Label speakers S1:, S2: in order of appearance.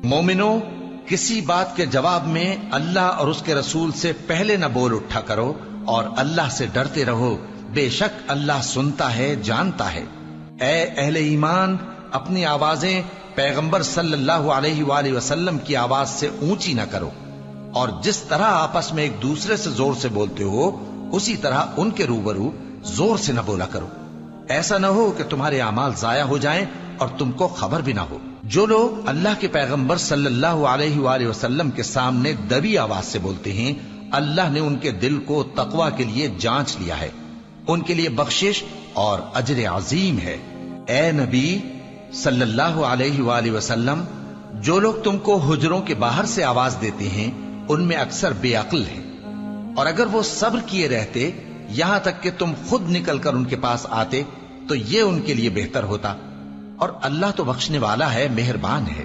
S1: मोमिनो, किसी बात के जवाब में अल्लाह और उसके रसूल से पहले न बोल उठा करो और अल्लाह से डरते रहो, बेशक अल्लाह सुनता है, जानता है। ए अहले ईमान, अपनी आवाजें पैगंबर सल्लल्लाहु अलैहि वसल्लम की आवाज से ऊंची न करो, और जिस तरह आपस में एक दूसरे से जोर से बोलते हो उसी तरह उनके रूबरू जोर से न बोला करो। ऐसा न हो कि तुम्हारे अमाल जाया हो जाएं और तुमको खबर भी ना हो। जो लोग अल्लाह के पैगंबर सल्लल्लाहु अलैहि वसल्लम के सामने दबी आवाज से बोलते हैं, अल्लाह ने उनके दिल को तकवा के लिए जांच लिया है। उनके लिए बख्शिश और अजर अजीम है। ए नबी सल्लल्लाहु अलैहि वसल्लम, जो लोग तुमको हुजरों के बाहर से आवाज देते हैं उनमें अक्सर बेअक्ल हैं, और अगर वो सब्र किए रहते यहां तक कि तुम खुद निकलकर उनके पास आते तो ये उनके लिए बेहतर होता। और अल्लाह तो बख्शने वाला है, मेहरबान है।